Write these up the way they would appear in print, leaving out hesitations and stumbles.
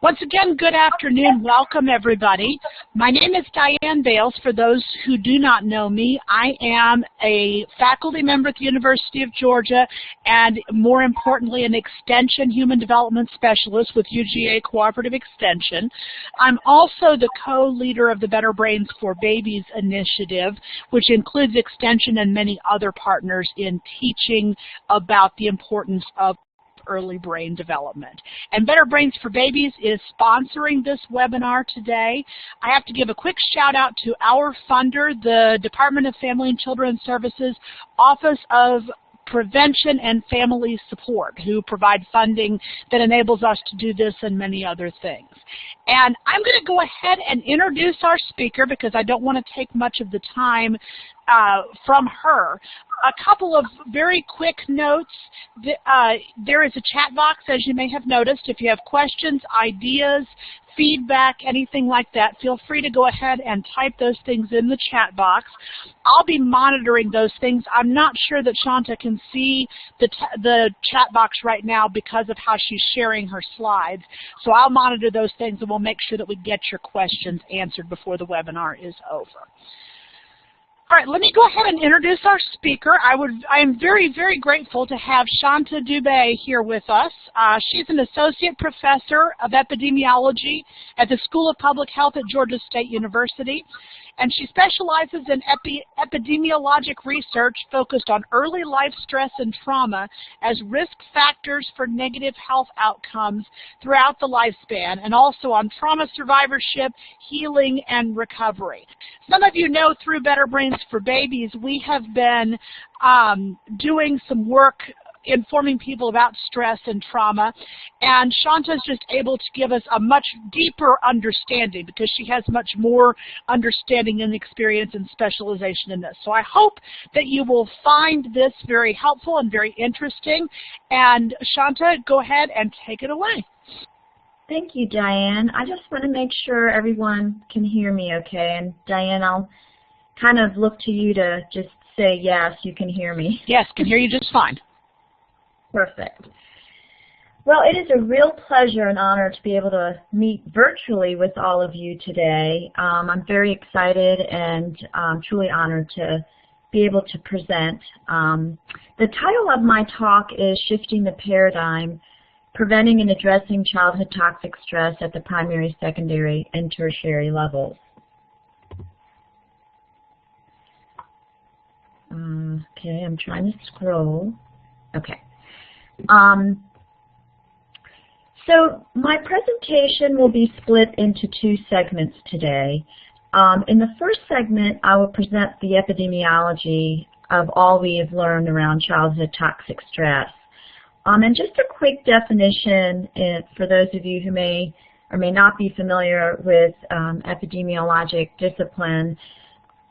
Once again, good afternoon. Welcome, everybody. My name is Diane Bales. For those who do not know me, I am a faculty member at the University of Georgia and, more importantly, an Extension Human Development Specialist with UGA Cooperative Extension. I'm also the co-leader of the Better Brains for Babies initiative, which includes Extension and many other partners in teaching about the importance of early brain development. And Better Brains for Babies is sponsoring this webinar today. I have to give a quick shout out to our funder, the Department of Family and Children Services Office of Prevention and Family Support, who provide funding that enables us to do this and many other things. And I'm going to go ahead and introduce our speaker because I don't want to take much of the time from her. A couple of very quick notes. There is a chat box, as you may have noticed. If you have questions, ideas, feedback, anything like that, feel free to go ahead and type those things in the chat box. I'll be monitoring those things. I'm not sure that Shanta can see the chat box right now because of how she's sharing her slides. So I'll monitor those things and we'll make sure that we get your questions answered before the webinar is over. All right, let me go ahead and introduce our speaker. I am very, very grateful to have Shanta Dubé here with us. She's an associate professor of epidemiology at the School of Public Health at Georgia State University, and she specializes in epidemiologic research focused on early life stress and trauma as risk factors for negative health outcomes throughout the lifespan, and also on trauma survivorship, healing, and recovery. Some of you know through Better Brains for Babies, we have been doing some work informing people about stress and trauma, and Shanta's just able to give us a much deeper understanding because she has much more understanding and experience and specialization in this. So I hope that you will find this very helpful and very interesting. And Shanta, go ahead and take it away. Thank you, Diane. I just want to make sure everyone can hear me okay. And Diane, I'll kind of look to you to just say, yes, you can hear me. Yes, can hear you just fine. Perfect. Well, it is a real pleasure and honor to be able to meet virtually with all of you today. I'm very excited and truly honored to be able to present. The title of my talk is Shifting the Paradigm, Preventing and Addressing Childhood Toxic Stress at the Primary, Secondary, and Tertiary Levels. Okay, I'm trying to scroll. Okay. So my presentation will be split into two segments today. In the first segment, I will present the epidemiology of all we have learned around childhood toxic stress. And just a quick definition for those of you who may or may not be familiar with epidemiologic discipline.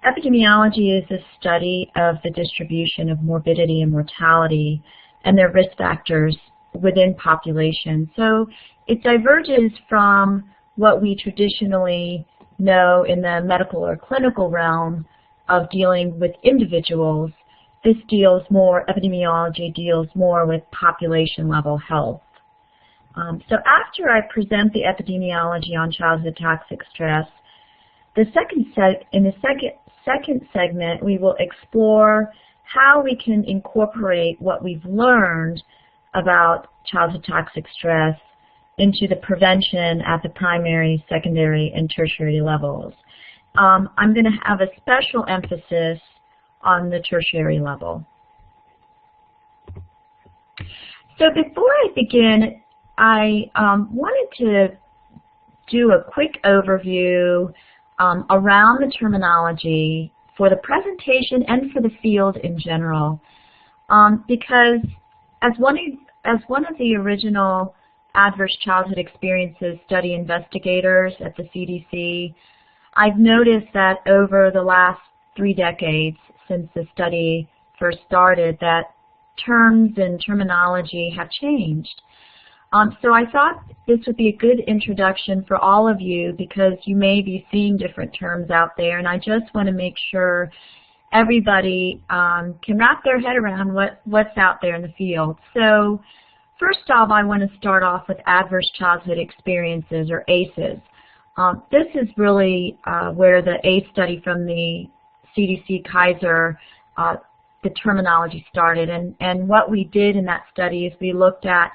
Epidemiology is a study of the distribution of morbidity and mortality and their risk factors within population. So it diverges from what we traditionally know in the medical or clinical realm of dealing with individuals. This deals more, epidemiology deals more with population level health. So after I present the epidemiology on childhood toxic stress, in the second segment we will explore how we can incorporate what we've learned about childhood toxic stress into the prevention at the primary, secondary, and tertiary levels. I'm going to have a special emphasis on the tertiary level. So before I begin, I wanted to do a quick overview around the terminology for the presentation and for the field in general, because as one of the original adverse childhood experiences study investigators at the CDC, I've noticed that over the last 3 decades since the study first started, that terms and terminology have changed. So I thought this would be a good introduction for all of you because you may be seeing different terms out there, and I just want to make sure everybody can wrap their head around what's out there in the field. So First off, I want to start off with adverse childhood experiences, or ACEs. This is really where the ACE study from the CDC Kaiser, the terminology started. And what we did in that study is we looked at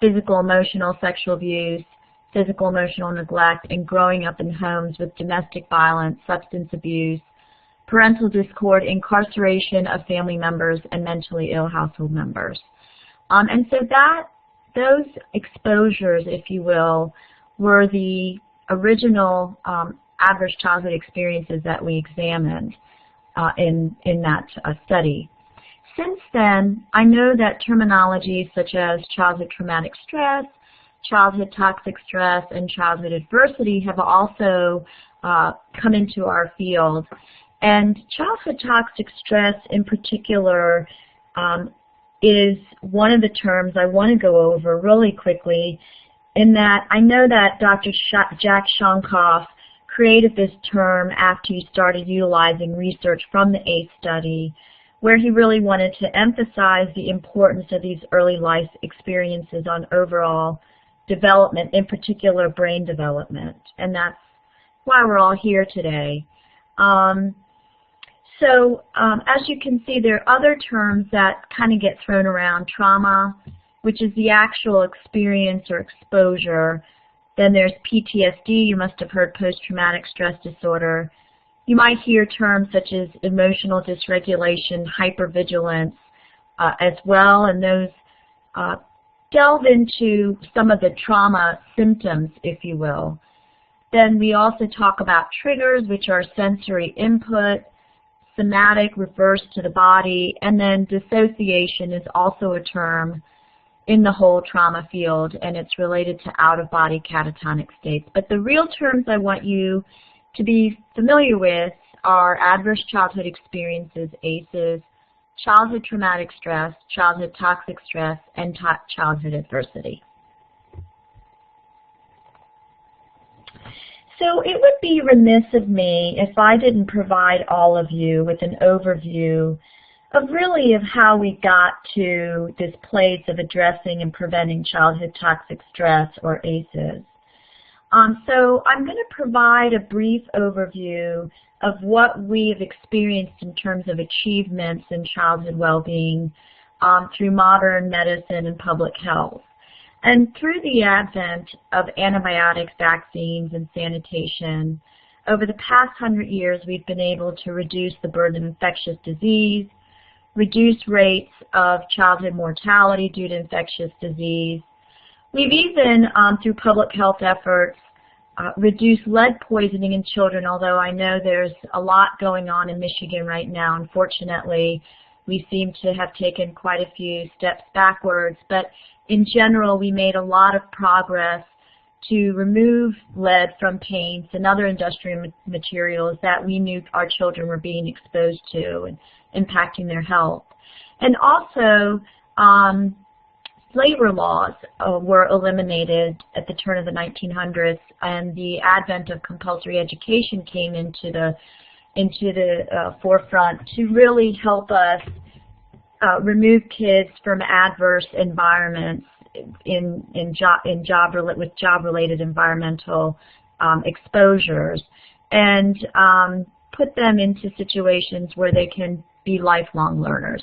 physical, emotional, sexual abuse, physical, emotional neglect, and growing up in homes with domestic violence, substance abuse, parental discord, incarceration of family members, and mentally ill household members. And so those exposures, if you will, were the original adverse childhood experiences that we examined in that study. Since then, I know that terminologies such as childhood traumatic stress, childhood toxic stress, and childhood adversity have also come into our field. And childhood toxic stress in particular is one of the terms I want to go over really quickly, in that I know that Dr. Jack Shonkoff created this term after he started utilizing research from the ACE study, where he really wanted to emphasize the importance of these early life experiences on overall development, in particular brain development. And that's why we're all here today. As you can see, there are other terms that kind of get thrown around. Trauma, which is the actual experience or exposure. Then there's PTSD. You must have heard post-traumatic stress disorder. You might hear terms such as emotional dysregulation, hypervigilance as well, and those delve into some of the trauma symptoms, if you will. Then we also talk about triggers, which are sensory input. Somatic refers to the body, and then dissociation is also a term in the whole trauma field, and it's related to out-of-body catatonic states. But the real terms I want you to be familiar with are adverse childhood experiences, ACEs, childhood traumatic stress, childhood toxic stress, and childhood adversity. So it would be remiss of me if I didn't provide all of you with an overview of really of how we got to this place of addressing and preventing childhood toxic stress, or ACEs. So I'm going to provide a brief overview of what we've experienced in terms of achievements in childhood well-being through modern medicine and public health. And through the advent of antibiotics, vaccines, and sanitation, over the past 100 years, we've been able to reduce the burden of infectious disease, reduce rates of childhood mortality due to infectious disease. We've even, through public health efforts, reduced lead poisoning in children, although I know there's a lot going on in Michigan right now. Unfortunately, we seem to have taken quite a few steps backwards, but in general, we made a lot of progress to remove lead from paints and other industrial materials that we knew our children were being exposed to and impacting their health. And also, labor laws were eliminated at the turn of the 1900s, and the advent of compulsory education came into the forefront to really help us remove kids from adverse environments with job-related environmental exposures, and put them into situations where they can be lifelong learners.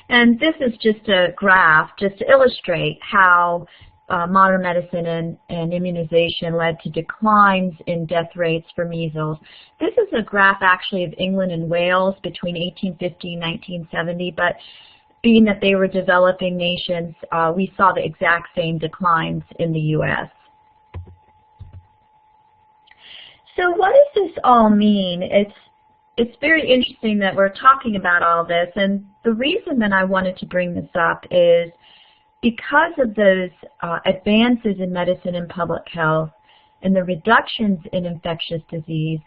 And this is just a graph just to illustrate how modern medicine and immunization led to declines in death rates for measles. This is a graph actually of England and Wales between 1850 and 1970, but being that they were developing nations, we saw the exact same declines in the U.S. So what does this all mean? It's very interesting that we're talking about all this, and the reason that I wanted to bring this up is because of those advances in medicine and public health and the reductions in infectious disease,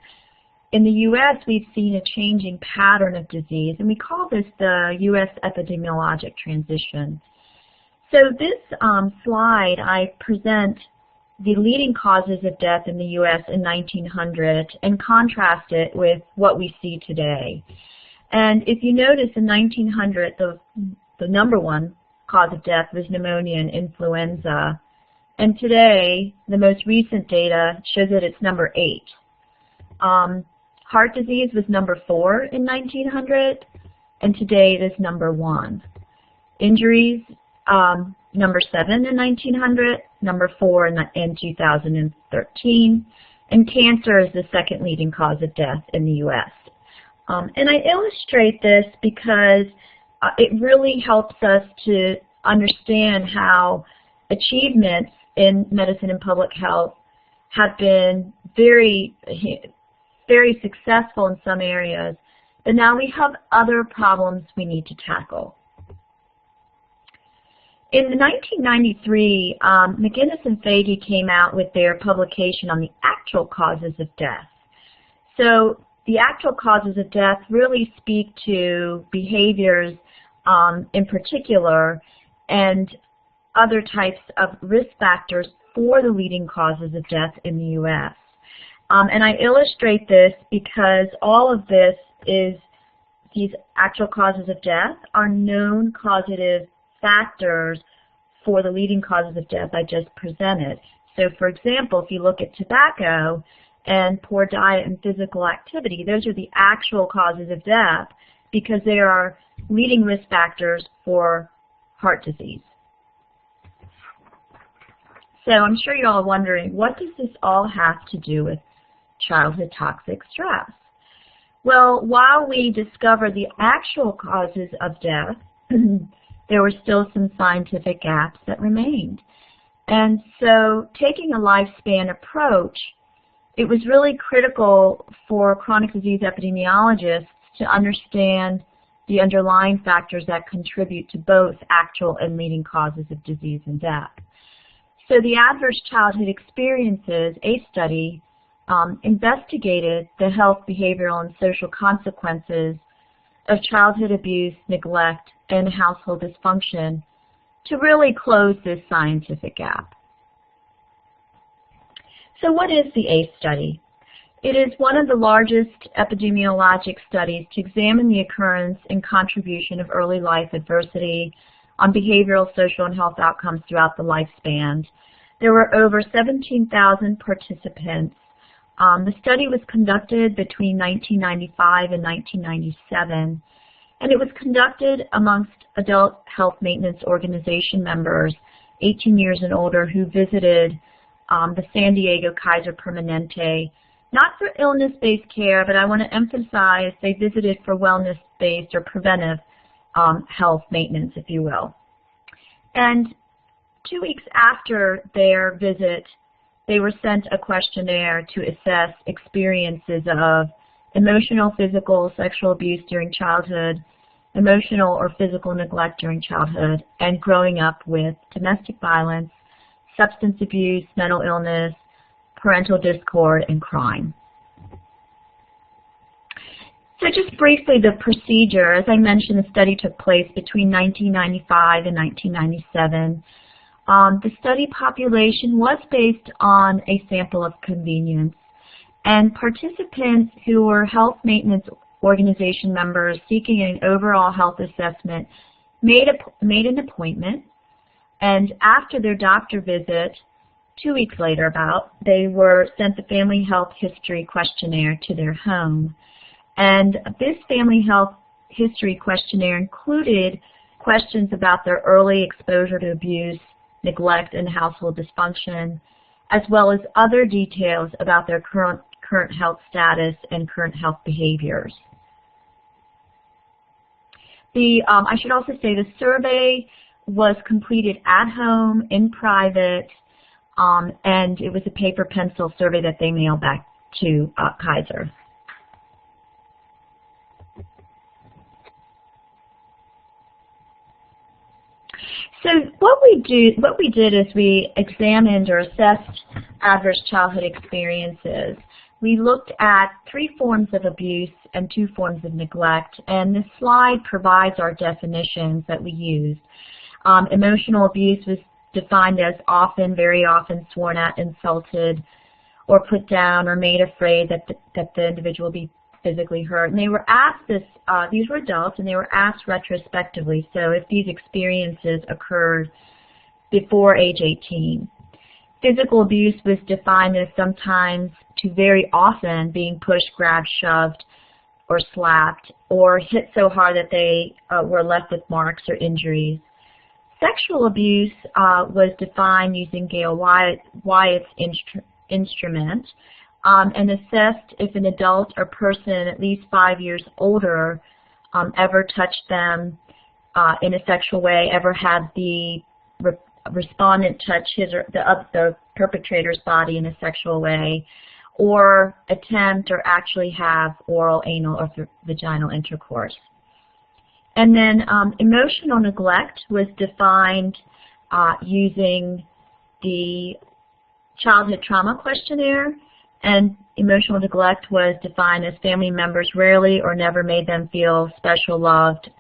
in the U.S. we've seen a changing pattern of disease, and we call this the U.S. Epidemiologic Transition. So this slide, I present the leading causes of death in the U.S. in 1900 and contrast it with what we see today. And if you notice in 1900, the number one cause of death was pneumonia and influenza. And today, the most recent data shows that it's number 8. Heart disease was number 4 in 1900, and today it is number 1. Injuries, number 7 in 1900, number 4 in 2013, and cancer is the second leading cause of death in the U.S. And I illustrate this because it really helps us to understand how achievements in medicine and public health have been very successful in some areas, but now we have other problems we need to tackle. In 1993, McGinnis and Fahey came out with their publication on the actual causes of death. So the actual causes of death really speak to behaviors in particular and other types of risk factors for the leading causes of death in the U.S. And I illustrate this because all of this is, these actual causes of death are known causative factors for the leading causes of death I just presented. So for example, if you look at tobacco and poor diet and physical activity, those are the actual causes of death because they are leading risk factors for heart disease. So I'm sure you're all wondering, what does this all have to do with childhood toxic stress? Well, while we discover the actual causes of death, there were still some scientific gaps that remained. And so taking a lifespan approach, it was really critical for chronic disease epidemiologists to understand the underlying factors that contribute to both actual and leading causes of disease and death. So the Adverse Childhood Experiences, a study, investigated the health, behavioral, and social consequences of childhood abuse, neglect, and household dysfunction to really close this scientific gap. So what is the ACE study? It is one of the largest epidemiologic studies to examine the occurrence and contribution of early life adversity on behavioral, social, and health outcomes throughout the lifespan. There were over 17,000 participants. The study was conducted between 1995 and 1997, and it was conducted amongst adult health maintenance organization members 18 years and older who visited the San Diego Kaiser Permanente, not for illness-based care, but I want to emphasize they visited for wellness-based or preventive health maintenance, if you will. And 2 weeks after their visit, they were sent a questionnaire to assess experiences of emotional, physical, sexual abuse during childhood, emotional or physical neglect during childhood, and growing up with domestic violence, substance abuse, mental illness, parental discord, and crime. So just briefly, the procedure, as I mentioned, the study took place between 1995 and 1997. The study population was based on a sample of convenience, and participants who were health maintenance organization members seeking an overall health assessment made an appointment, and after their doctor visit, 2 weeks later they were sent the Family Health History Questionnaire to their home. And this Family Health History Questionnaire included questions about their early exposure to abuse, neglect, and household dysfunction, as well as other details about their current health status and current health behaviors. I should also say the survey was completed at home, in private, and it was a paper pencil survey that they mailed back to Kaiser. So what we did is we examined or assessed adverse childhood experiences. We looked at 3 forms of abuse and 2 forms of neglect, and this slide provides our definitions that we used. Emotional abuse was defined as often, very often sworn at, insulted, or put down, or made afraid that the individual will be physically hurt. And they were asked this, these were adults, and they were asked retrospectively, so if these experiences occurred before age 18. Physical abuse was defined as sometimes to very often being pushed, grabbed, shoved, or slapped, or hit so hard that they were left with marks or injuries. Sexual abuse was defined using Gail Wyatt's instrument and assessed if an adult or person at least 5 years older ever touched them in a sexual way, ever had the respondent touch his or the perpetrator's body in a sexual way, or attempt or actually have oral, anal, or vaginal intercourse. And then emotional neglect was defined using the childhood trauma questionnaire, and emotional neglect was defined as family members rarely or never made them feel special, loved,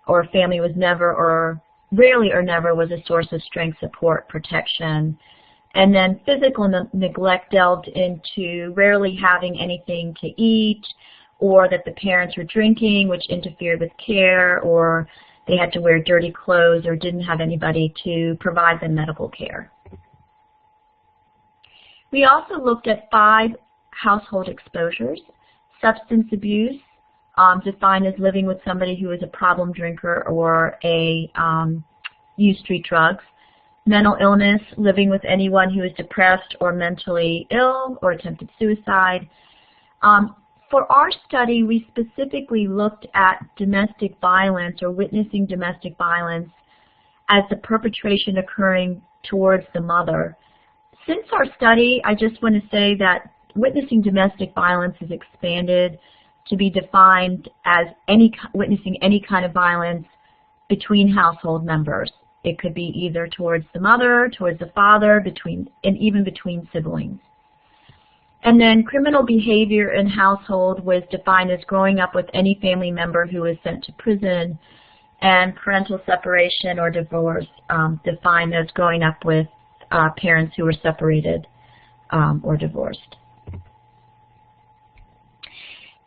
or family was never or rarely or never was a source of strength, support, protection. And then physical neglect delved into rarely having anything to eat, or that the parents were drinking, which interfered with care, or they had to wear dirty clothes or didn't have anybody to provide them medical care. We also looked at 5 household exposures. Substance abuse, defined as living with somebody who is a problem drinker or used street drugs. Mental illness, living with anyone who is depressed or mentally ill or attempted suicide. For our study, we specifically looked at domestic violence or witnessing domestic violence as the perpetration occurring towards the mother. Since our study, I just want to say that witnessing domestic violence is expanded to be defined as witnessing any kind of violence between household members. It could be either towards the mother, towards the father, and even between siblings. And then criminal behavior in household was defined as growing up with any family member who was sent to prison, and parental separation or divorce defined as growing up with parents who were separated or divorced.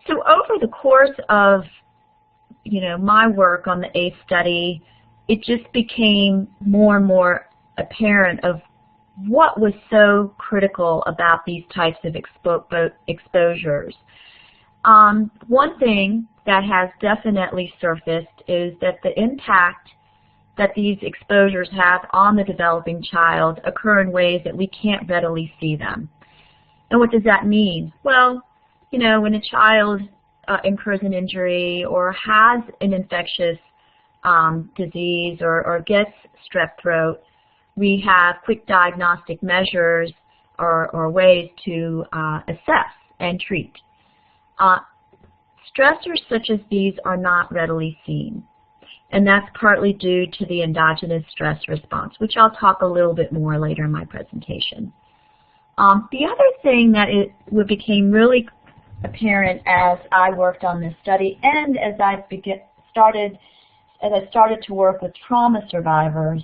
So over the course of my work on the ACE study, it just became more and more apparent of what was so critical about these types of exposures. One thing that has definitely surfaced is that the impact that these exposures have on the developing child occur in ways that we can't readily see them. And what does that mean? Well, when a child incurs an injury or has an infectious disease or gets strep throat, we have quick diagnostic measures or ways to assess and treat. Stressors such as these are not readily seen, and that's partly due to the endogenous stress response, which I'll talk a little bit more later in my presentation. The other thing that became really apparent as I worked on this study, and as I started to work with trauma survivors,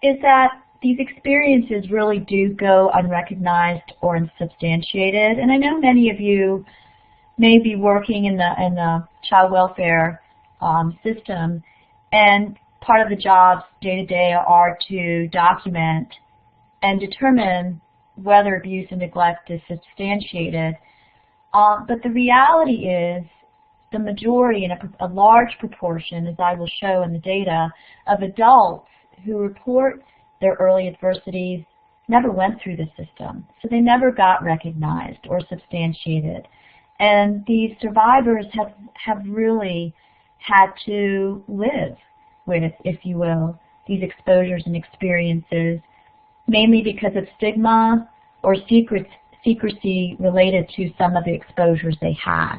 is that these experiences really do go unrecognized or unsubstantiated. And I know many of you may be working in the child welfare system, and part of the jobs day to day are to document and determine whether abuse and neglect is substantiated. But the reality is the majority, and a large proportion, as I will show in the data, of adults who report their early adversities never went through the system. So they never got recognized or substantiated. And these survivors have really had to live with, if you will, these exposures and experiences, mainly because of stigma or secrecy related to some of the exposures they had.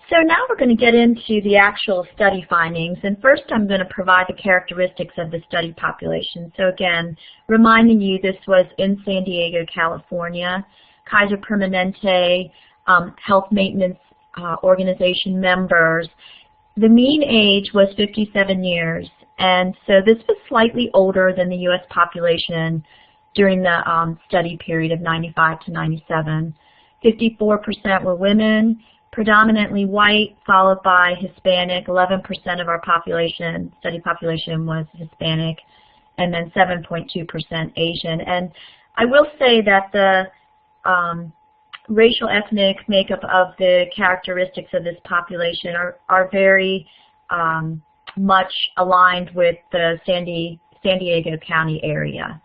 So now we're going to get into the actual study findings, and first I'm going to provide the characteristics of the study population. So again, reminding you this was in San Diego, California. Kaiser Permanente Health Maintenance Organization members. The mean age was 57 years, and so this was slightly older than the U.S. population during the study period of 95 to 97. 54% were women, predominantly white, followed by Hispanic. 11% of our population, study population, was Hispanic, and then 7.2% Asian. And I will say that the racial ethnic makeup of the characteristics of this population are very much aligned with the San Diego County area.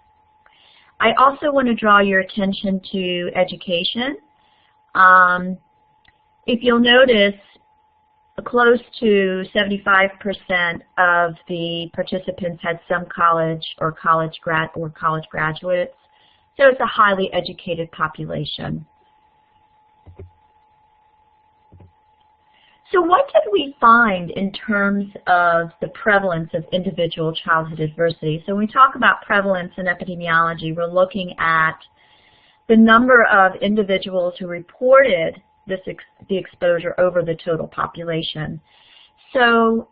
I also want to draw your attention to education. If you'll notice, close to 75% of the participants had some college or college graduates, so it's a highly educated population. So what did we find in terms of the prevalence of individual childhood adversity? So when we talk about prevalence in epidemiology, we're looking at the number of individuals who reported the exposure over the total population. So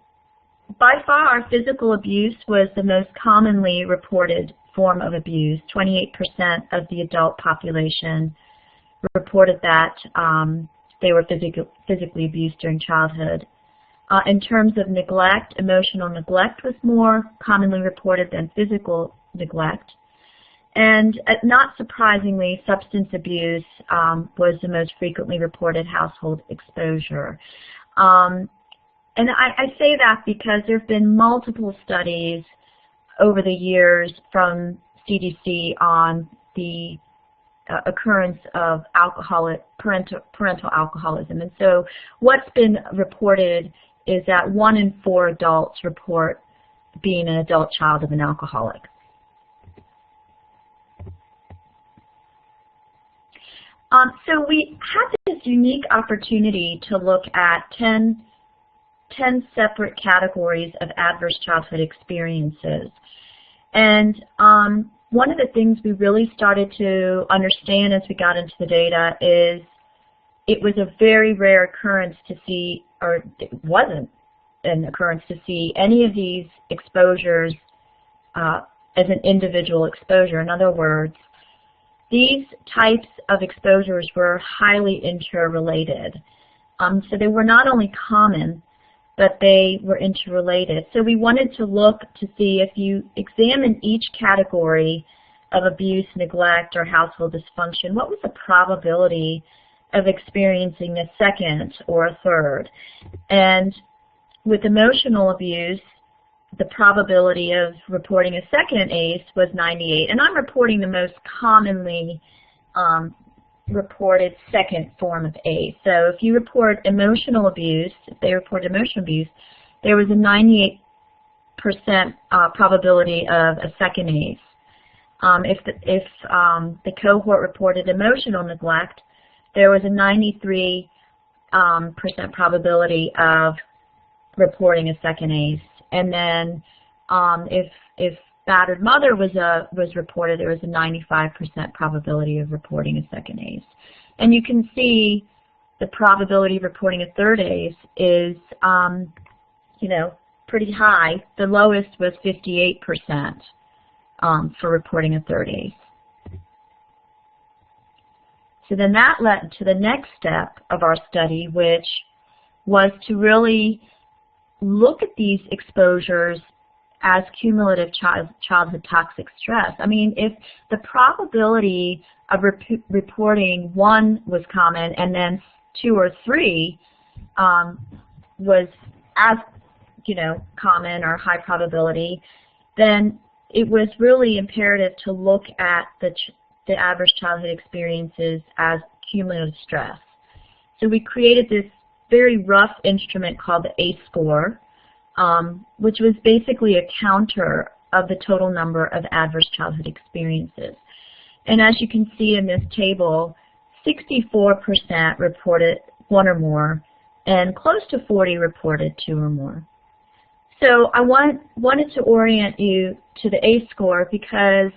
by far, physical abuse was the most commonly reported form of abuse. 28% of the adult population reported that they were physically abused during childhood. In terms of neglect, emotional neglect was more commonly reported than physical neglect. And not surprisingly, substance abuse was the most frequently reported household exposure. And I say that because there have been multiple studies over the years from CDC on the occurrence of parental alcoholism. And so what's been reported is that 1 in 4 adults report being an adult child of an alcoholic. So we had this unique opportunity to look at 10 separate categories of adverse childhood experiences. And one of the things we really started to understand as we got into the data is it was a very rare occurrence to see, or it wasn't an occurrence to see any of these exposures as an individual exposure. In other words, these types of exposures were highly interrelated. So they were not only common, but they were interrelated. So we wanted to look to see if you examine each category of abuse, neglect, or household dysfunction, what was the probability of experiencing a second or a third? And with emotional abuse, the probability of reporting a second ACE was 98. And I'm reporting the most commonly reported second form of ACE. So if you report emotional abuse, if they report emotional abuse, there was a 98% probability of a second ACE. If the cohort reported emotional neglect, there was a 93% probability of reporting a second ACE. And then if battered mother was reported, there was a 95% probability of reporting a second ACE. And you can see the probability of reporting a third ACE is, pretty high. The lowest was 58% for reporting a third ACE. So then that led to the next step of our study, which was to really look at these exposures as cumulative childhood toxic stress. I mean, if the probability of reporting 1 was common and then 2 or 3 was as, common or high probability, then it was really imperative to look at the adverse childhood experiences as cumulative stress. So we created this very rough instrument called the ACE score, which was basically a counter of the total number of adverse childhood experiences. And as you can see in this table, 64% reported 1 or more, and close to 40% reported 2 or more. So I wanted to orient you to the ACE score because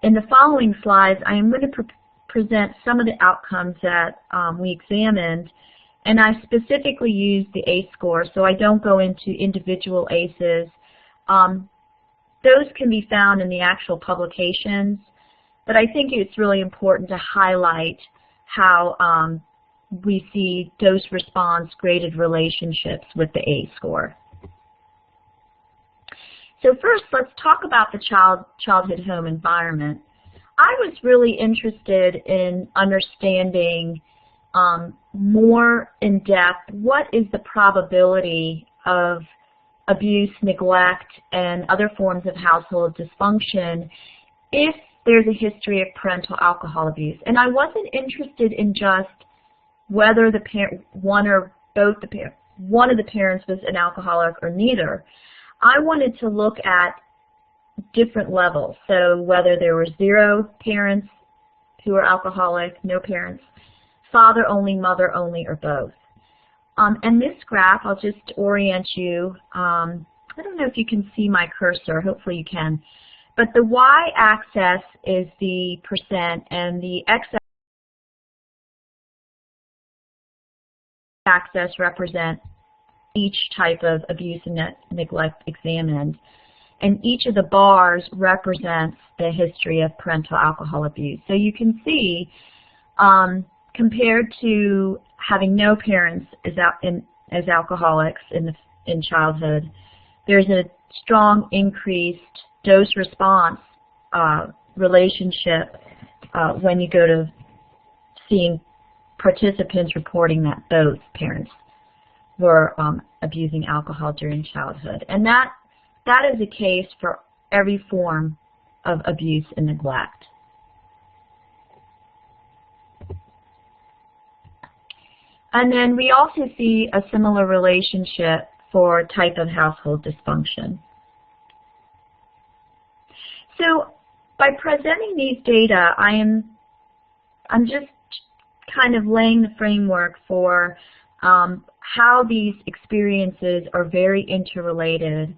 in the following slides, I am going to present some of the outcomes that we examined. And I specifically used the ACE score, so I don't go into individual ACEs. Those can be found in the actual publications. but I think it's really important to highlight how we see dose-response graded relationships with the A score. So first, let's talk about the childhood home environment. I was really interested in understanding more in depth what is the probability of abuse, neglect, and other forms of household dysfunction if there's a history of parental alcohol abuse. And I wasn't interested in just whether the one of the parents was an alcoholic or neither. I wanted to look at different levels. So whether there were 0 parents who are alcoholic, no parents, father only, mother only, or both. And this graph, I'll just orient you. I don't know if you can see my cursor. Hopefully you can. But the y-axis is the percent, and the x-axis represent each type of abuse and neglect examined. And each of the bars represents the history of parental alcohol abuse. So you can see, compared to having no parents as alcoholics in childhood, there's a strong increased dose-response relationship when you go to seeing participants reporting that both parents were abusing alcohol during childhood. And that is the case for every form of abuse and neglect. And then we also see a similar relationship for type of household dysfunction. So by presenting these data, I'm just kind of laying the framework for how these experiences are very interrelated,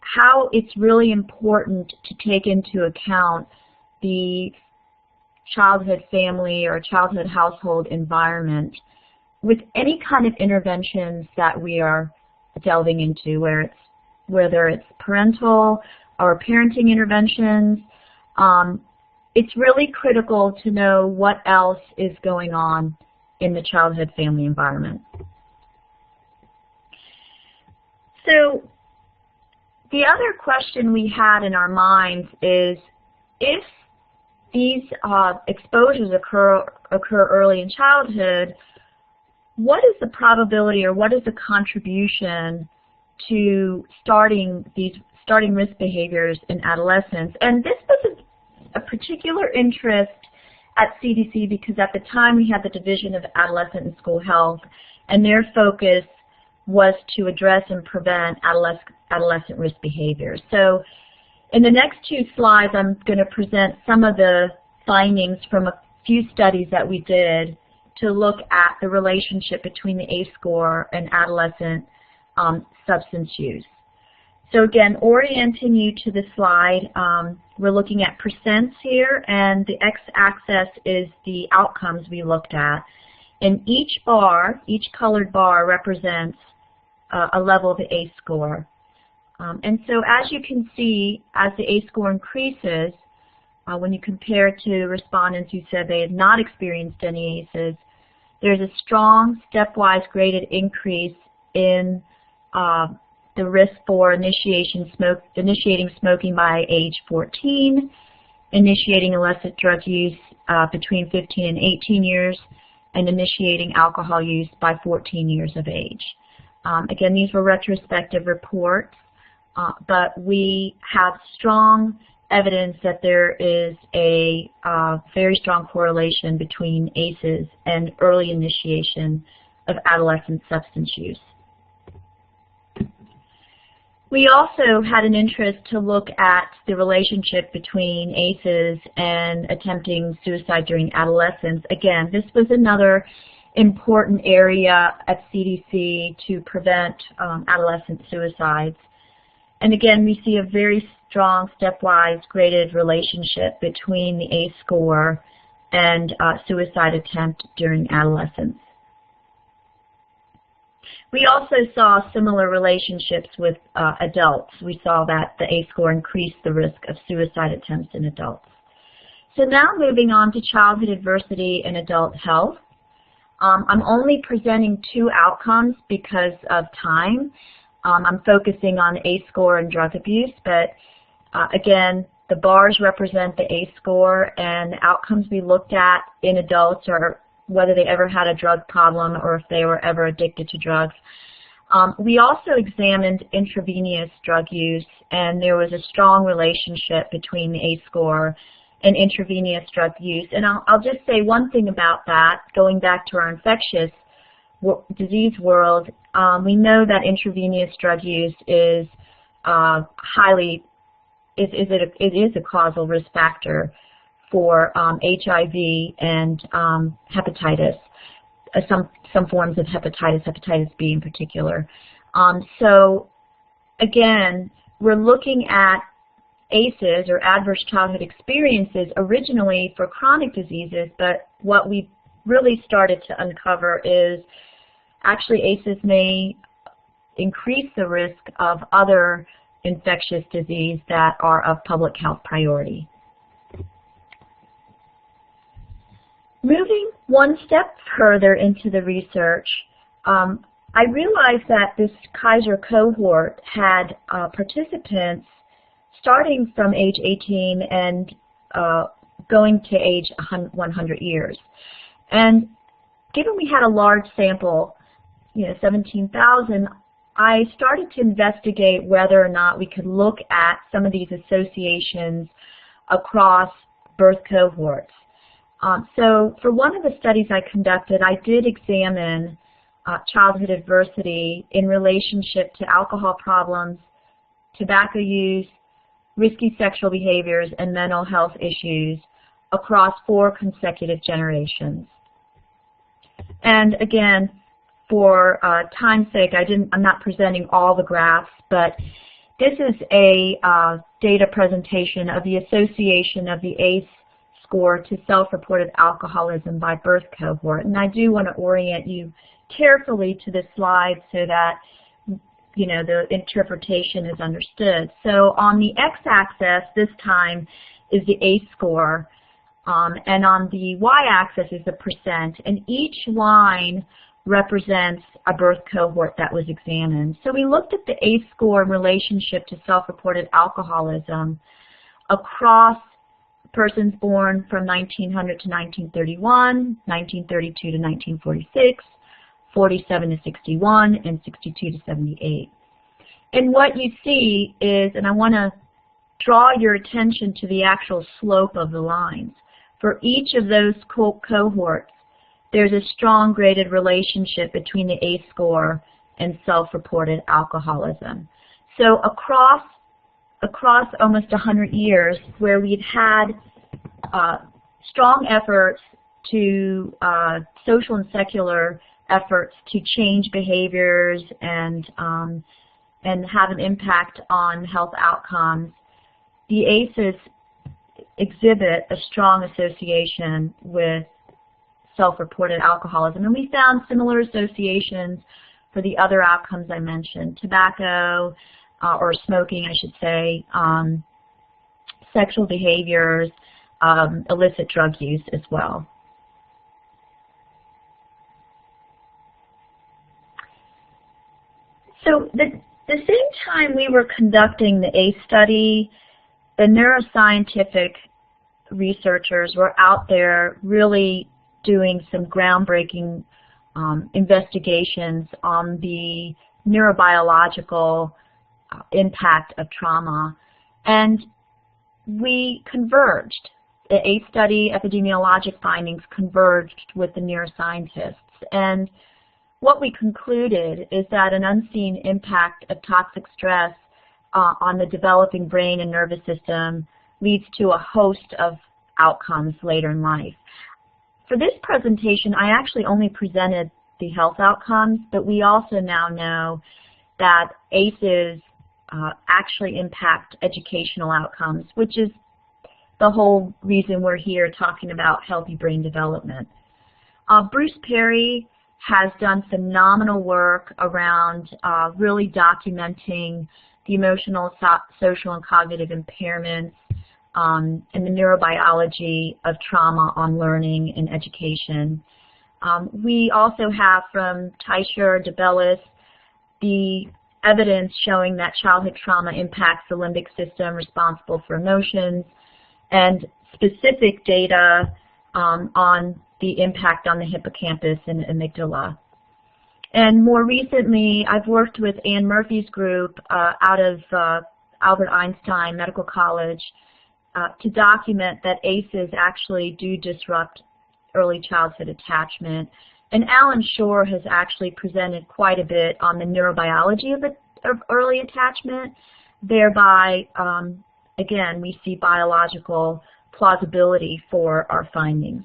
how it's really important to take into account the childhood family or childhood household environment with any kind of interventions that we are delving into, whether it's parental or parenting interventions. It's really critical to know what else is going on in the childhood family environment. So the other question we had in our minds is, if these exposures occur early in childhood, what is the probability or what is the contribution to starting risk behaviors in adolescence? And this was a particular interest at CDC because at the time we had the Division of Adolescent and School Health, and their focus was to address and prevent adolescent risk behaviors. So in the next 2 slides, I'm going to present some of the findings from a few studies that we did to look at the relationship between the ACE score and adolescent substance use. So again, orienting you to the slide, we're looking at percents here, and the x-axis is the outcomes we looked at. And each bar, each colored bar, represents a level of the ACE score. And so as you can see, as the ACE score increases, when you compare to respondents who said they had not experienced any ACEs, there's a strong stepwise graded increase in the risk for initiating smoking by age 14, initiating illicit drug use between 15 and 18 years, and initiating alcohol use by 14 years of age. Again, these were retrospective reports, but we have strong evidence that there is a very strong correlation between ACEs and early initiation of adolescent substance use. We also had an interest to look at the relationship between ACEs and attempting suicide during adolescence. Again, this was another important area at CDC to prevent adolescent suicides. And again, we see a very strong stepwise graded relationship between the ACE score and suicide attempt during adolescence. We also saw similar relationships with adults. We saw that the ACE score increased the risk of suicide attempts in adults. So now moving on to childhood adversity and adult health. I'm only presenting 2 outcomes because of time. I'm focusing on ACE score and drug abuse, but again, the bars represent the ACE score, and the outcomes we looked at in adults are whether they ever had a drug problem or if they were ever addicted to drugs. We also examined intravenous drug use, and there was a strong relationship between the ACE score and intravenous drug use. And I'll just say one thing about that, going back to our infectious disease world. We know that intravenous drug use is it is a causal risk factor for HIV and hepatitis, some forms of hepatitis B in particular. So again, we're looking at ACEs, or adverse childhood experiences, originally for chronic diseases, but what we really started to uncover is actually ACEs may increase the risk of other infectious disease that are of public health priority. Moving one step further into the research, I realized that this Kaiser cohort had participants starting from age 18 and going to age 100 years. And given we had a large sample, 17,000, I started to investigate whether or not we could look at some of these associations across birth cohorts. So for one of the studies I conducted, I did examine childhood adversity in relationship to alcohol problems, tobacco use, risky sexual behaviors, and mental health issues across 4 consecutive generations. And again, for time's sake, I'm not presenting all the graphs, but this is a data presentation of the association of the ACE score to self-reported alcoholism by birth cohort. And I do want to orient you carefully to this slide so that the interpretation is understood. So on the x-axis this time is the ACE score, and on the y-axis is the percent, and each line represents a birth cohort that was examined. So we looked at the ACE score in relationship to self-reported alcoholism across persons born from 1900 to 1931, 1932 to 1946, 47 to 61, and 62 to 78. And what you see is, and I want to draw your attention to the actual slope of the lines. For each of those cohorts, there's a strong graded relationship between the ACE score and self-reported alcoholism. So across almost 100 years, where we've had strong efforts to social and secular efforts to change behaviors and have an impact on health outcomes, the ACEs exhibit a strong association with self-reported alcoholism. And we found similar associations for the other outcomes I mentioned: tobacco, or smoking, I should say, sexual behaviors, illicit drug use as well. So the same time we were conducting the ACE study, the neuroscientific researchers were out there really doing some groundbreaking investigations on the neurobiological impact of trauma. And we converged. The ACE study epidemiologic findings converged with the neuroscientists. And what we concluded is that an unseen impact of toxic stress on the developing brain and nervous system leads to a host of outcomes later in life. For this presentation, I actually only presented the health outcomes, but we also now know that ACEs actually impact educational outcomes, which is the whole reason we're here talking about healthy brain development. Bruce Perry has done phenomenal work around really documenting the emotional, social, and cognitive impairments and the neurobiology of trauma on learning and education. We also have from Pasteur, DeBellis, the evidence showing that childhood trauma impacts the limbic system responsible for emotions, and specific data on the impact on the hippocampus and amygdala. And more recently, I've worked with Anne Murphy's group out of Albert Einstein Medical College to document that ACEs actually do disrupt early childhood attachment. And Alan Shore has actually presented quite a bit on the neurobiology of early attachment. Thereby, again, we see biological plausibility for our findings.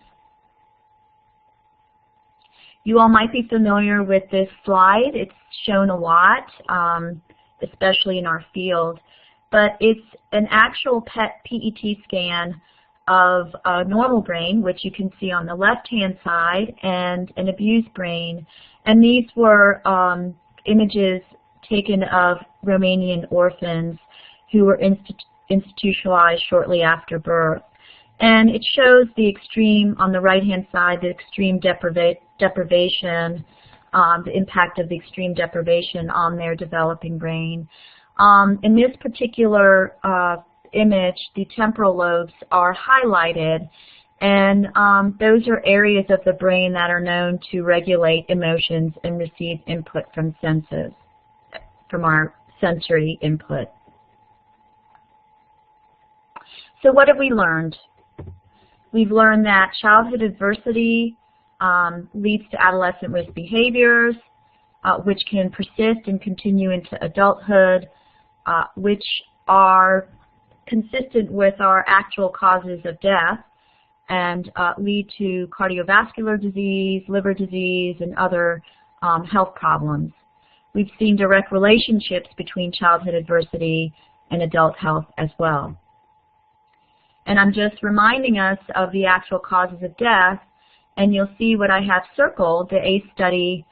You all might be familiar with this slide. It's shown a lot, especially in our field. But it's an actual PET scan of a normal brain, which you can see on the left-hand side, and an abused brain. And these were images taken of Romanian orphans who were institutionalized shortly after birth. And it shows the extreme, on the right-hand side, the extreme deprivation, the impact of the extreme deprivation on their developing brain. In this particular image, the temporal lobes are highlighted, and those are areas of the brain that are known to regulate emotions and receive input from senses, from our sensory input. So what have we learned? We've learned that childhood adversity leads to adolescent risk behaviors, which can persist and continue into adulthood, which are consistent with our actual causes of death and lead to cardiovascular disease, liver disease, and other health problems. We've seen direct relationships between childhood adversity and adult health as well. And I'm just reminding us of the actual causes of death, and you'll see what I have circled. The ACE study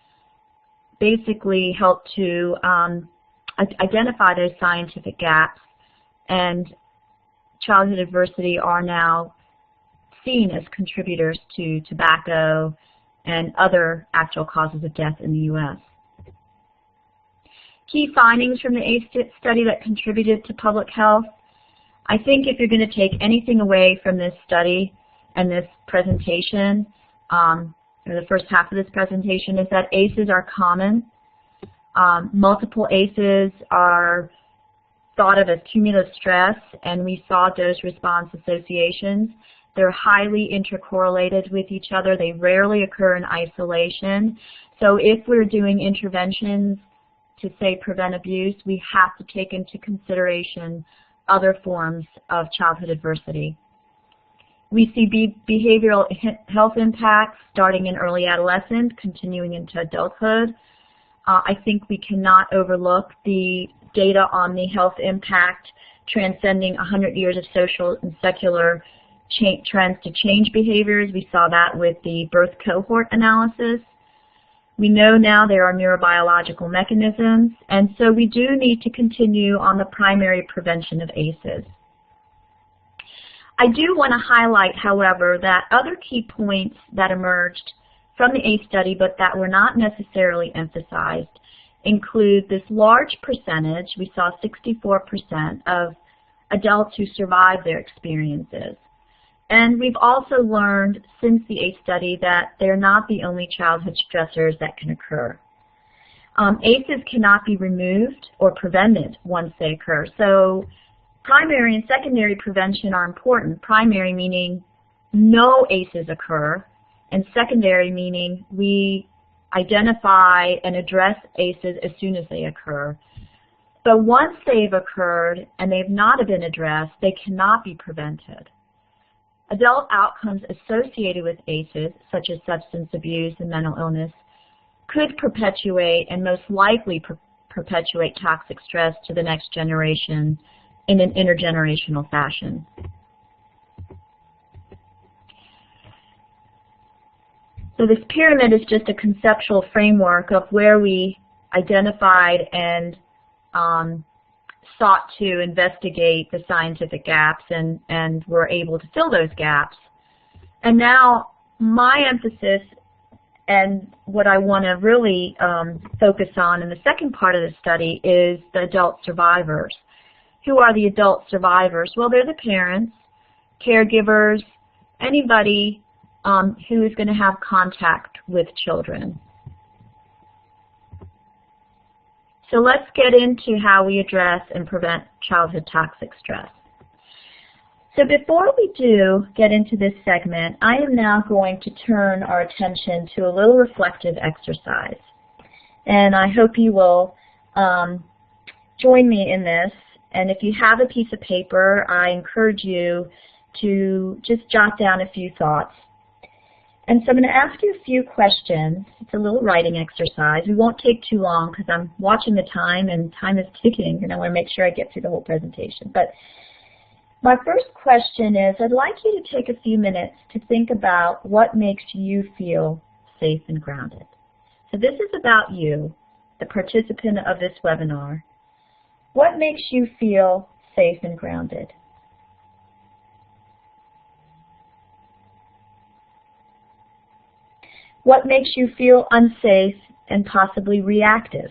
basically helped to identify those scientific gaps, and childhood adversity are now seen as contributors to tobacco and other actual causes of death in the U.S. Key findings from the ACE study that contributed to public health. I think if you're going to take anything away from this study and this presentation, or the first half of this presentation, is that ACEs are common. Multiple ACEs are thought of as cumulative stress, and we saw dose-response associations. They're highly intercorrelated with each other. They rarely occur in isolation. So if we're doing interventions to, say, prevent abuse, we have to take into consideration other forms of childhood adversity. We see behavioral health impacts starting in early adolescence, continuing into adulthood. I think we cannot overlook the data on the health impact transcending 100 years of social and secular trends to change behaviors. We saw that with the birth cohort analysis. We know now there are neurobiological mechanisms, and so we do need to continue on the primary prevention of ACEs. I do want to highlight, however, that other key points that emerged from the ACE study but that were not necessarily emphasized include this large percentage, we saw 64% of adults who survived their experiences. And we've also learned since the ACE study that they're not the only childhood stressors that can occur. ACEs cannot be removed or prevented once they occur. So primary and secondary prevention are important. Primary meaning no ACEs occur, and secondary meaning we identify and address ACEs as soon as they occur. But once they've occurred and they've not been addressed, they cannot be prevented. Adult outcomes associated with ACEs, such as substance abuse and mental illness, could perpetuate and most likely perpetuate toxic stress to the next generation in an intergenerational fashion. So this pyramid is just a conceptual framework of where we identified and sought to investigate the scientific gaps and were able to fill those gaps. And now my emphasis and what I want to really focus on in the second part of the study is the adult survivors. Who are the adult survivors? Well, they're the parents, caregivers, anybody who is going to have contact with children. So let's get into how we address and prevent childhood toxic stress. So before we do get into this segment, I am now going to turn our attention to a little reflective exercise. And I hope you will join me in this. And if you have a piece of paper, I encourage you to just jot down a few thoughts. And so I'm going to ask you a few questions. It's a little writing exercise. We won't take too long because I'm watching the time and time is ticking and I want to make sure I get through the whole presentation. But my first question is, I'd like you to take a few minutes to think about what makes you feel safe and grounded. So this is about you, the participant of this webinar. What makes you feel safe and grounded? What makes you feel unsafe and possibly reactive?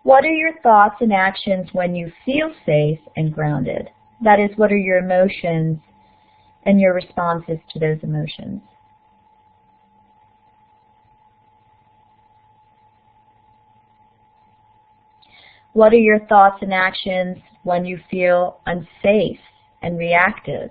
What are your thoughts and actions when you feel safe and grounded? That is, what are your emotions and your responses to those emotions? What are your thoughts and actions when you feel unsafe and reactive?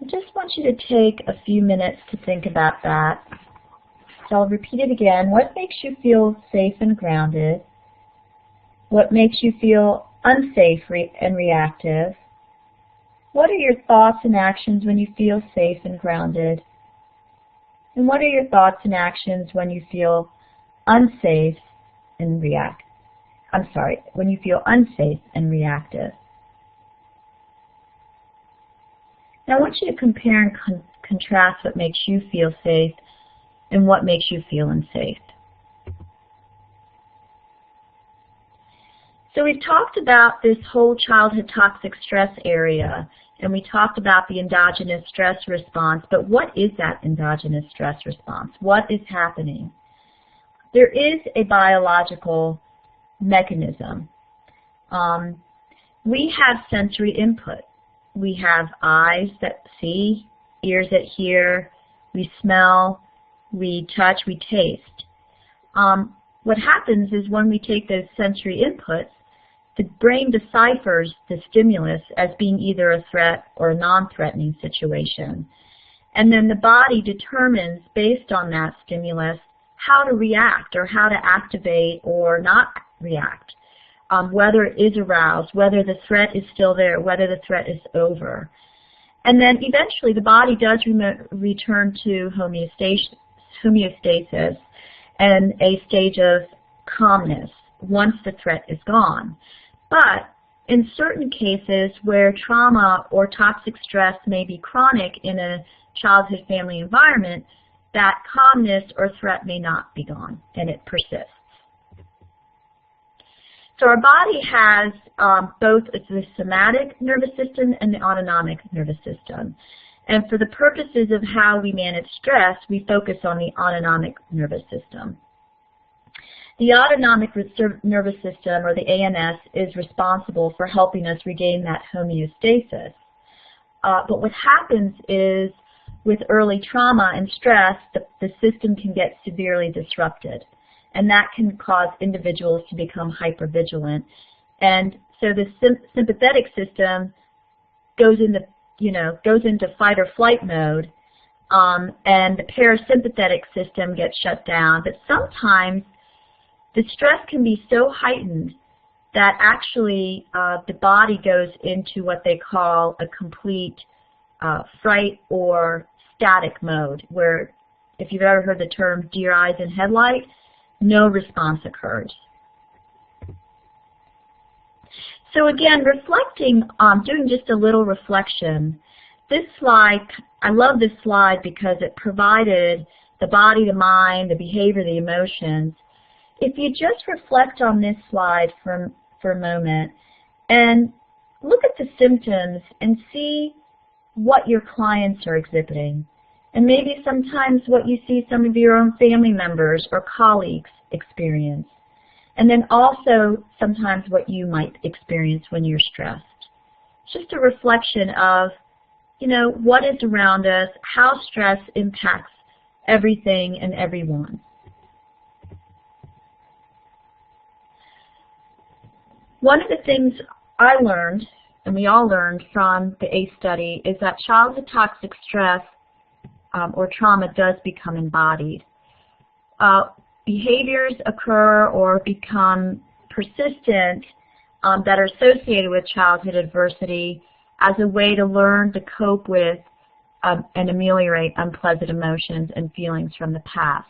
I just want you to take a few minutes to think about that. So I'll repeat it again. What makes you feel safe and grounded? What makes you feel unsafe and reactive? What are your thoughts and actions when you feel safe and grounded? And what are your thoughts and actions when you feel unsafe and when you feel unsafe and reactive? Now I want you to compare and contrast what makes you feel safe and what makes you feel unsafe. So we've talked about this whole childhood toxic stress area, and we talked about the endogenous stress response, but what is that endogenous stress response? What is happening? There is a biological mechanism. We have sensory input. We have eyes that see, ears that hear, we smell, we touch, we taste. What happens is when we take those sensory inputs, the brain deciphers the stimulus as being either a threat or a non-threatening situation. And then the body determines, based on that stimulus, how to react or how to activate or not react, whether it is aroused, whether the threat is still there, whether the threat is over. And then eventually the body does return to homeostasis and a stage of calmness once the threat is gone. But in certain cases where trauma or toxic stress may be chronic in a childhood family environment, that calmness or threat may not be gone, and it persists. So our body has both the somatic nervous system and the autonomic nervous system. And for the purposes of how we manage stress, we focus on the autonomic nervous system. The autonomic nervous system, or the ANS, is responsible for helping us regain that homeostasis. But what happens is, with early trauma and stress, the system can get severely disrupted. And that can cause individuals to become hypervigilant. And so the sympathetic system goes into fight or flight mode, and the parasympathetic system gets shut down. But sometimes the stress can be so heightened that actually the body goes into what they call a complete fright or static mode, where, if you've ever heard the term deer eyes in headlight, no response occurs. So again, reflecting, doing just a little reflection. This slide, I love this slide because it provided the body, the mind, the behavior, the emotions. If you just reflect on this slide for a moment and look at the symptoms and see what your clients are exhibiting, and maybe sometimes what you see some of your own family members or colleagues experience, and then also sometimes what you might experience when you're stressed. It's just a reflection of, you know, what is around us, how stress impacts everything and everyone. One of the things I learned, and we all learned from the ACE study, is that childhood toxic stress or trauma does become embodied. Behaviors occur or become persistent that are associated with childhood adversity as a way to learn to cope with and ameliorate unpleasant emotions and feelings from the past.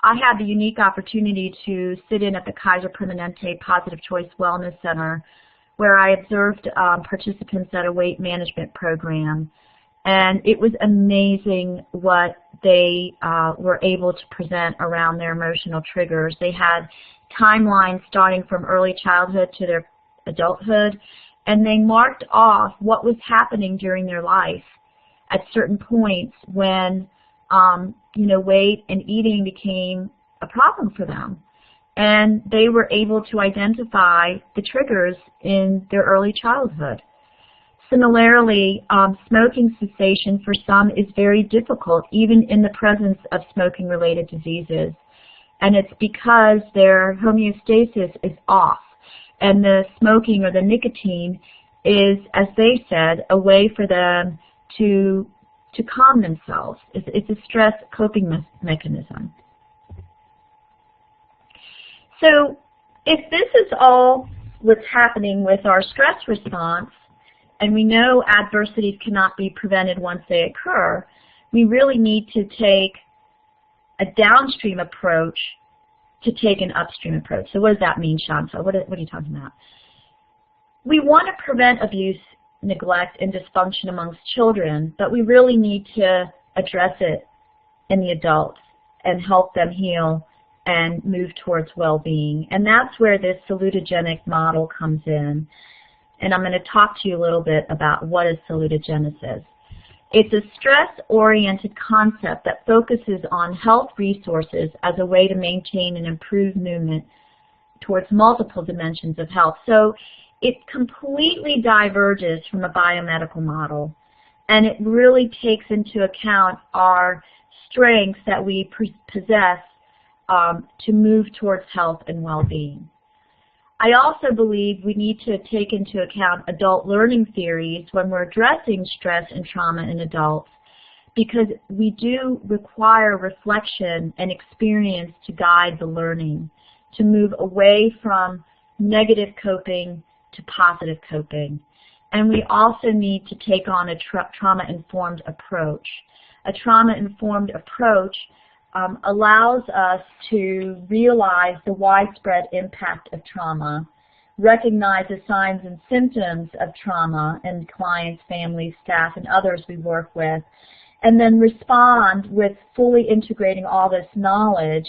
I had the unique opportunity to sit in at the Kaiser Permanente Positive Choice Wellness Center, where I observed participants at a weight management program. And it was amazing what they were able to present around their emotional triggers. They had timelines starting from early childhood to their adulthood, and they marked off what was happening during their life at certain points when weight and eating became a problem for them. And they were able to identify the triggers in their early childhood. Similarly, smoking cessation for some is very difficult, even in the presence of smoking-related diseases. And it's because their homeostasis is off. And the smoking or the nicotine is, as they said, a way for them to calm themselves. It's a stress coping mechanism. So if this is all what's happening with our stress response, and we know adversities cannot be prevented once they occur, we really need to take a downstream approach to take an upstream approach. So what does that mean, Shanta? What are you talking about? We want to prevent abuse, neglect, and dysfunction amongst children, but we really need to address it in the adults and help them heal and move towards well-being. And that's where this salutogenic model comes in. And I'm going to talk to you a little bit about what is Saluda Genesis. It's a stress-oriented concept that focuses on health resources as a way to maintain and improve movement towards multiple dimensions of health. So it completely diverges from a biomedical model, and it really takes into account our strengths that we possess to move towards health and well-being. I also believe we need to take into account adult learning theories when we're addressing stress and trauma in adults, because we do require reflection and experience to guide the learning, to move away from negative coping to positive coping. And we also need to take on a trauma-informed approach. A trauma-informed approach allows us to realize the widespread impact of trauma, recognize the signs and symptoms of trauma in clients, families, staff, and others we work with, and then respond with fully integrating all this knowledge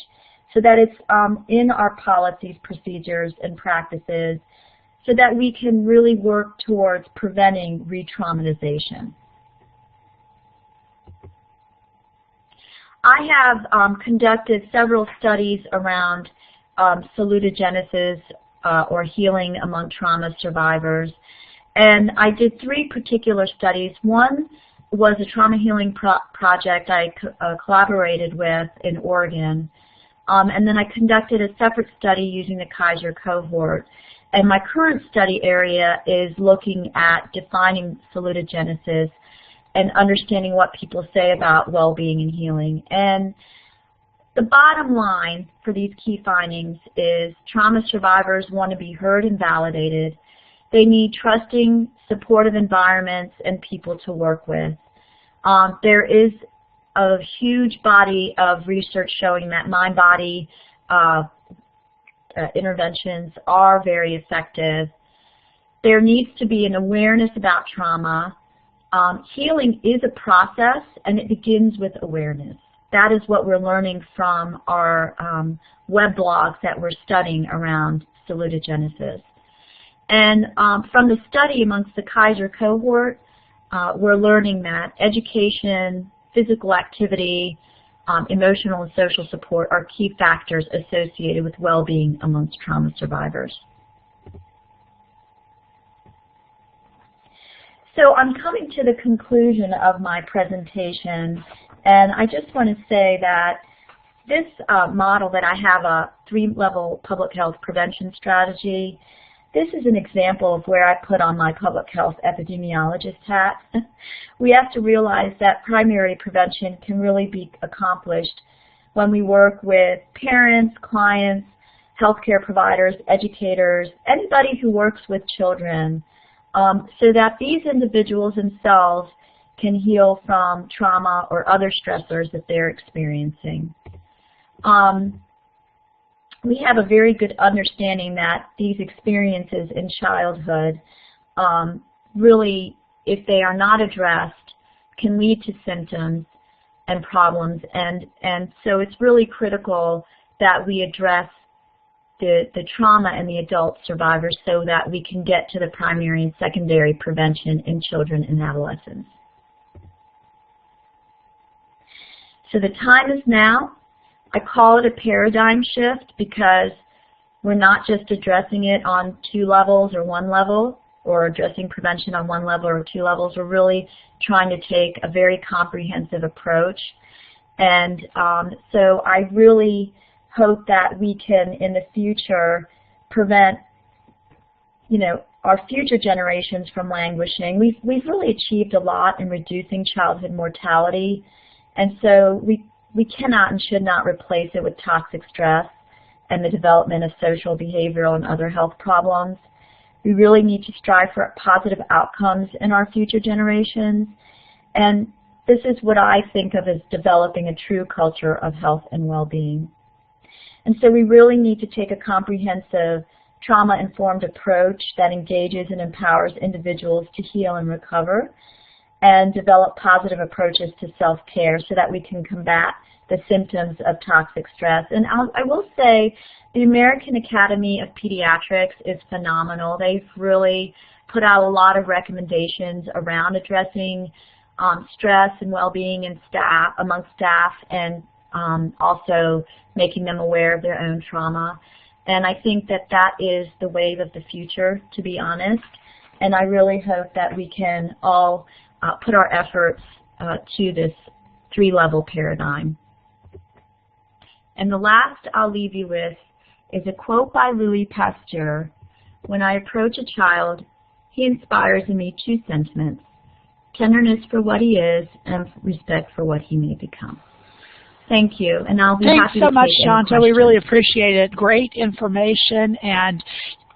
so that it's in our policies, procedures, and practices so that we can really work towards preventing re-traumatization. I have conducted several studies around Saluda Genesis or healing among trauma survivors, and I did 3 particular studies. One was a trauma healing project I collaborated with in Oregon, and then I conducted a separate study using the Kaiser cohort. And my current study area is looking at defining Saluda Genesis and understanding what people say about well-being and healing. And the bottom line for these key findings is trauma survivors want to be heard and validated. They need trusting, supportive environments and people to work with. There is a huge body of research showing that mind-body interventions are very effective. There needs to be an awareness about trauma. Healing is a process, and it begins with awareness. That is what we're learning from our web blogs that we're studying around Saluda Genesis. And from the study amongst the Kaiser cohort, we're learning that education, physical activity, emotional and social support are key factors associated with well-being amongst trauma survivors. So I'm coming to the conclusion of my presentation, and I just want to say that this model that I have, a 3-level public health prevention strategy, this is an example of where I put on my public health epidemiologist hat. We have to realize that primary prevention can really be accomplished when we work with parents, clients, healthcare providers, educators, anybody who works with children, so that these individuals themselves can heal from trauma or other stressors that they're experiencing. We have a very good understanding that these experiences in childhood really, if they are not addressed, can lead to symptoms and problems, and so it's really critical that we address the trauma in the adult survivors so that we can get to the primary and secondary prevention in children and adolescents. So the time is now. I call it a paradigm shift because we're not just addressing it on 2 levels or 1 level, or addressing prevention on 1 level or 2 levels. We're really trying to take a very comprehensive approach. And so I really hope that we can, in the future, prevent, our future generations from languishing. We've really achieved a lot in reducing childhood mortality, and so we cannot and should not replace it with toxic stress and the development of social, behavioral, and other health problems. We really need to strive for positive outcomes in our future generations, and this is what I think of as developing a true culture of health and well-being. And so we really need to take a comprehensive, trauma-informed approach that engages and empowers individuals to heal and recover, and develop positive approaches to self-care so that we can combat the symptoms of toxic stress. And I will say the American Academy of Pediatrics is phenomenal. They've really put out a lot of recommendations around addressing stress and well-being in amongst staff, and also making them aware of their own trauma. And I think that that is the wave of the future, to be honest. And I really hope that we can all put our efforts to this 3-level paradigm. And the last I'll leave you with is a quote by Louis Pasteur: "When I approach a child, he inspires in me 2 sentiments: tenderness for what he is and respect for what he may become." Thank you, and I'll be happy to take any questions. Thanks so much, Shanta. We really appreciate it. Great information, and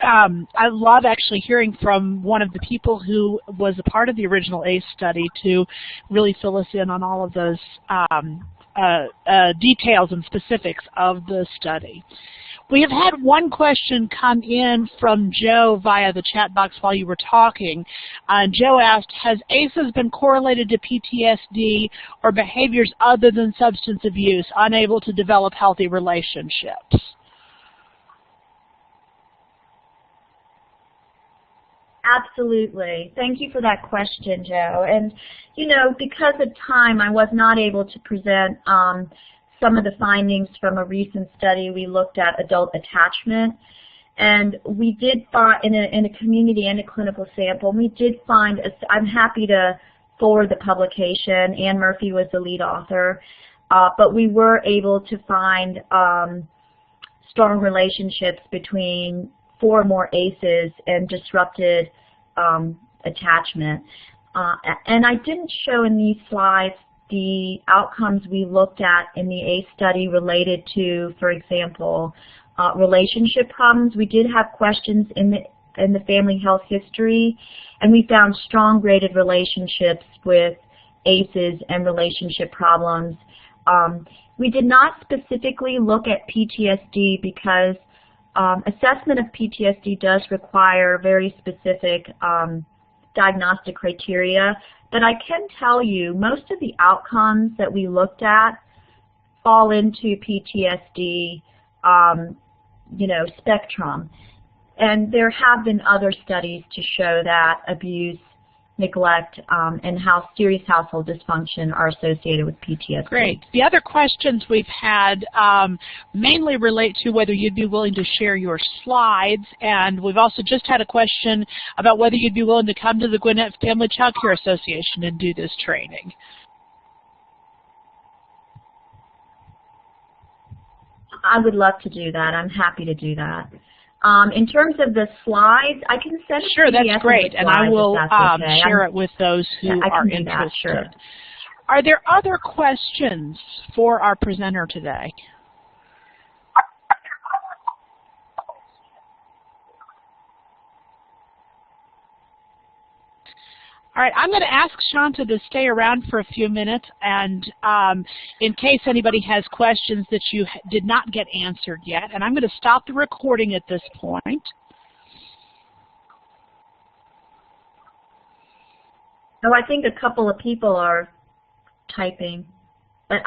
I love actually hearing from one of the people who was a part of the original ACE study to really fill us in on all of those details and specifics of the study. We have had one question come in from Joe via the chat box while you were talking. Joe asked, has ACEs been correlated to PTSD or behaviors other than substance abuse, unable to develop healthy relationships? Absolutely. Thank you for that question, Joe. And, because of time, I was not able to present some of the findings from a recent study. We looked at adult attachment, and we did find, in a community and a clinical sample, we did find, I'm happy to forward the publication. Ann Murphy was the lead author, but we were able to find strong relationships between 4 or more ACEs and disrupted attachment. And I didn't show in these slides the outcomes we looked at in the ACE study related to, for example, relationship problems. We did have questions in the family health history, and we found strong graded relationships with ACEs and relationship problems. We did not specifically look at PTSD because assessment of PTSD does require very specific diagnostic criteria, but I can tell you most of the outcomes that we looked at fall into PTSD, spectrum. And there have been other studies to show that abuse, neglect, and how serious household dysfunction are associated with PTSD. Great. The other questions we've had mainly relate to whether you'd be willing to share your slides, and we've also just had a question about whether you'd be willing to come to the Gwinnett Family Child Care Association and do this training. I would love to do that. I'm happy to do that. In terms of the slides, I can send Sure, that's great, and I will share it with those who are interested. Sure. Are there other questions for our presenter today? All right, I'm going to ask Shanta to stay around for a few minutes, and in case anybody has questions that you did not get answered yet, and I'm going to stop the recording at this point. Oh, I think a couple of people are typing, but